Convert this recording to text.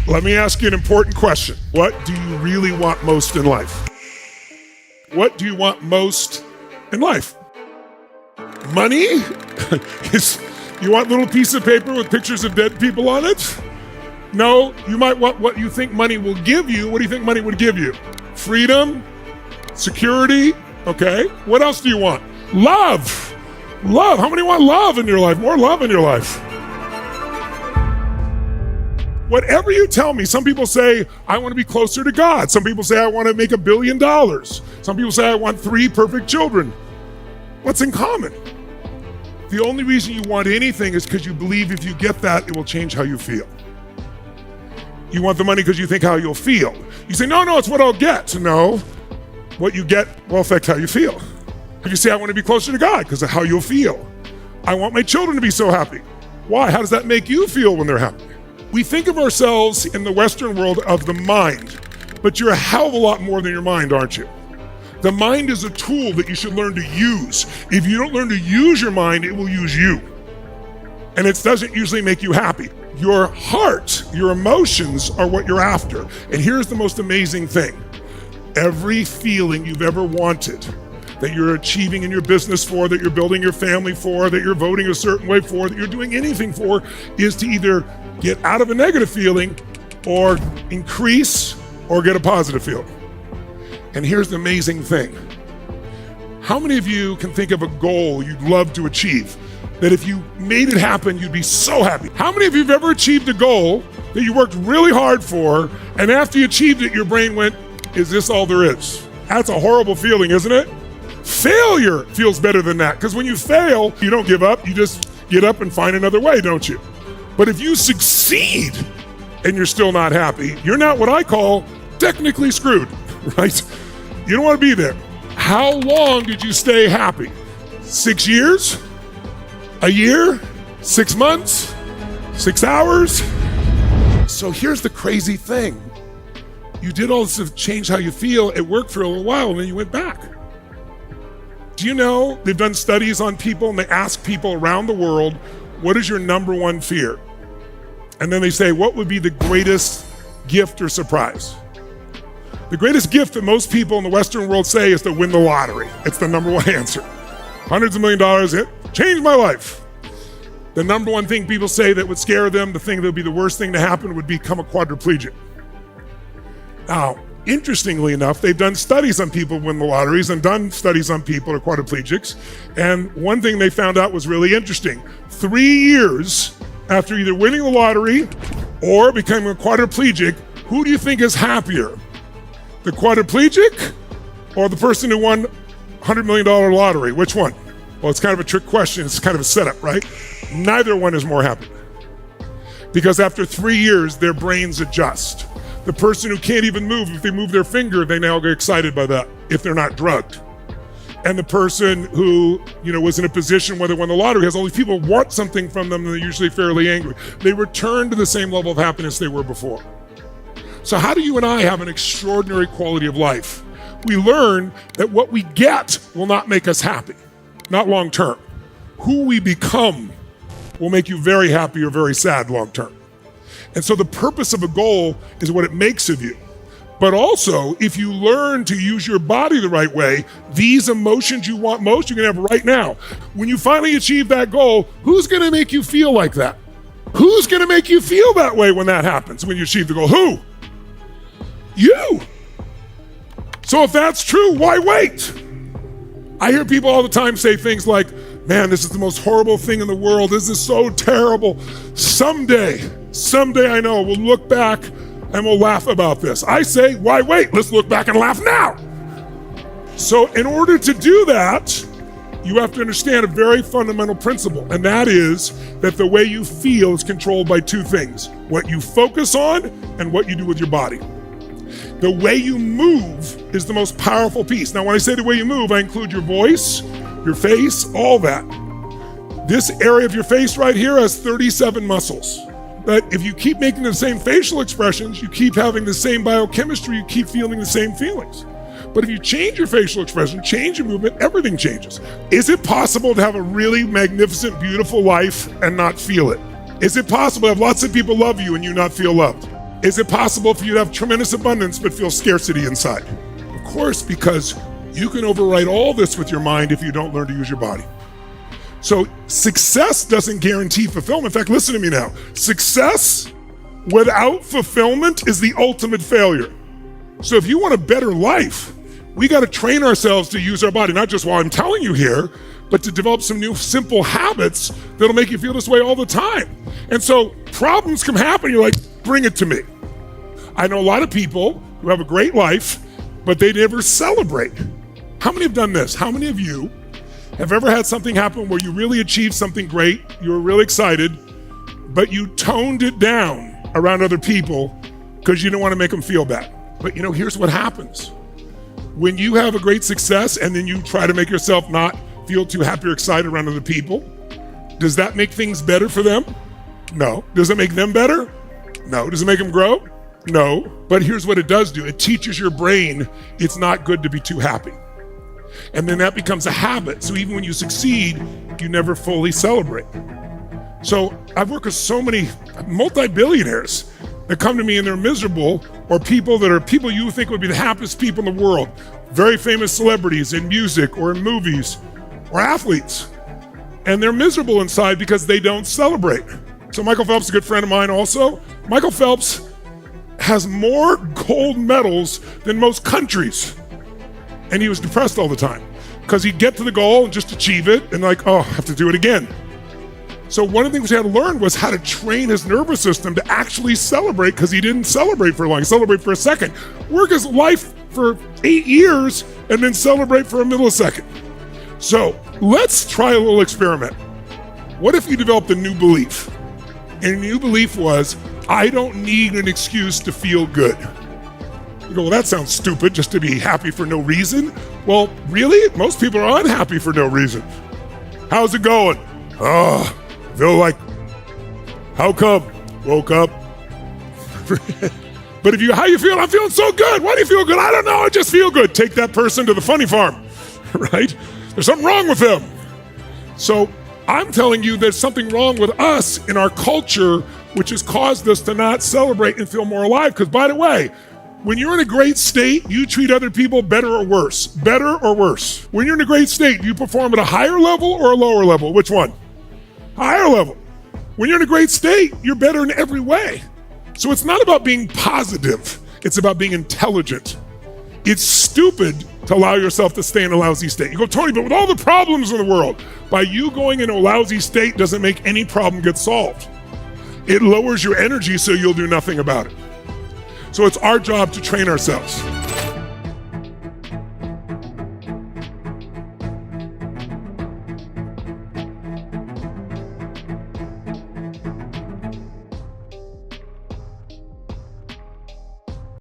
Let me ask you an important question. What do you really want most in life? What do you want most in life? Money? You want a little piece of paper with pictures of dead people on it? No, you might want what you think money will give you. What do you think money would give you? Freedom? Security? Okay. What else do you want? Love. Love. How many want love in your life? More love in your life. Whatever you tell me, some people say, I want to be closer to God. Some people say, I want to make $1 billion. Some people say, I want 3 perfect children. What's in common? The only reason you want anything is because you believe if you get that, it will change how you feel. You want the money because you think how you'll feel. You say, no, it's what I'll get. No, what you get will affect how you feel. If you say, I want to be closer to God because of how you'll feel. I want my children to be so happy. Why? How does that make you feel when they're happy? We think of ourselves in the Western world of the mind, but you're a hell of a lot more than your mind, aren't you? The mind is a tool that you should learn to use. If you don't learn to use your mind, it will use you. And it doesn't usually make you happy. Your heart, your emotions are what you're after. And here's the most amazing thing. Every feeling you've ever wanted, that you're achieving in your business for, that you're building your family for, that you're voting a certain way for, that you're doing anything for, is to either get out of a negative feeling or increase or get a positive feeling. And here's the amazing thing. How many of you can think of a goal you'd love to achieve, that if you made it happen, you'd be so happy? How many of you have ever achieved a goal that you worked really hard for, and after you achieved it, your brain went, is this all there is? That's a horrible feeling, isn't it? Failure feels better than that, because when you fail, you don't give up, you just get up and find another way, don't you? But if you succeed and you're still not happy, you're not what I call technically screwed, right? You don't want to be there. How long did you stay happy? 6 years? A year? 6 months? 6 hours? So here's the crazy thing. You did all this to change how you feel. It worked for a little while and then you went back. Do you know they've done studies on people and they ask people around the world, what is your number one fear? And then they say, what would be the greatest gift or surprise? The greatest gift that most people in the Western world say is to win the lottery. It's the number one answer. Hundreds of $1 million, it changed my life. The number one thing people say that would scare them, the thing that would be the worst thing to happen, would become a quadriplegic. Now, interestingly enough, they've done studies on people who win the lotteries and done studies on people who are quadriplegics. And one thing they found out was really interesting. 3 years after either winning the lottery or becoming a quadriplegic, who do you think is happier? The quadriplegic or the person who won $100 million lottery? Which one? Well, it's kind of a trick question. It's kind of a setup, right? Neither one is more happy. Because after 3 years, their brains adjust. The person who can't even move, if they move their finger, they now get excited by that if they're not drugged. And the person who, was in a position where they won the lottery, has all these people want something from them, and they're usually fairly angry. They return to the same level of happiness they were before. So how do you and I have an extraordinary quality of life? We learn that what we get will not make us happy, not long term. Who we become will make you very happy or very sad long term. And so the purpose of a goal is what it makes of you. But also, if you learn to use your body the right way, these emotions you want most, you can have right now. When you finally achieve that goal, who's going to make you feel like that? Who's going to make you feel that way when that happens, when you achieve the goal? Who? You. So if that's true, why wait? I hear people all the time say things like, man, this is the most horrible thing in the world. This is so terrible. Someday I know we'll look back and we'll laugh about this. I say, why wait? Let's look back and laugh now. So in order to do that, you have to understand a very fundamental principle, and that is that the way you feel is controlled by 2 things: what you focus on and what you do with your body. The way you move is the most powerful piece. Now, when I say the way you move, I include your voice, your face, all that. This area of your face right here has 37 muscles. But if you keep making the same facial expressions, you keep having the same biochemistry, you keep feeling the same feelings. But if you change your facial expression, change your movement, everything changes. Is it possible to have a really magnificent, beautiful life and not feel it? Is it possible to have lots of people love you and you not feel loved? Is it possible for you to have tremendous abundance but feel scarcity inside? Of course, because you can overwrite all this with your mind if you don't learn to use your body. So success doesn't guarantee fulfillment. In fact, listen to me now. Success without fulfillment is the ultimate failure. So if you want a better life, we got to train ourselves to use our body, not just while I'm telling you here, but to develop some new simple habits that'll make you feel this way all the time. And so problems can happen. You're like, bring it to me. I know a lot of people who have a great life, but they never celebrate. How many have done this? How many of you have ever had something happen where you really achieved something great, you were really excited, but you toned it down around other people because you didn't want to make them feel bad? But here's what happens. When you have a great success and then you try to make yourself not feel too happy or excited around other people, does that make things better for them? No. Does it make them better? No. Does it make them grow? No. But here's what it does do. It teaches your brain it's not good to be too happy. And then that becomes a habit. So even when you succeed, you never fully celebrate. So I've worked with so many multi-billionaires that come to me and they're miserable, or people that are people you think would be the happiest people in the world, very famous celebrities in music or in movies or athletes. And they're miserable inside because they don't celebrate. So Michael Phelps is a good friend of mine also. Michael Phelps has more gold medals than most countries. And he was depressed all the time because he'd get to the goal and just achieve it and I have to do it again. So one of the things he had to learn was how to train his nervous system to actually celebrate, because he didn't celebrate for long. He celebrated for a second. Work his life for 8 years and then celebrate for a millisecond. So let's try a little experiment. What if you developed a new belief? And the new belief was, I don't need an excuse to feel good. You go, well, that sounds stupid, just to be happy for no reason. Well, really? Most people are unhappy for no reason. How's it going? Feel like, how come? Woke up. But how you feel? I'm feeling so good. Why do you feel good? I don't know. I just feel good. Take that person to the funny farm, right? There's something wrong with them. So I'm telling you there's something wrong with us in our culture, which has caused us to not celebrate and feel more alive. Because by the way, when you're in a great state, you treat other people better or worse. Better or worse. When you're in a great state, you perform at a higher level or a lower level? Which one? Higher level. When you're in a great state, you're better in every way. So it's not about being positive. It's about being intelligent. It's stupid to allow yourself to stay in a lousy state. You go, Tony, but with all the problems in the world, by you going into a lousy state doesn't make any problem get solved. It lowers your energy so you'll do nothing about it. So it's our job to train ourselves.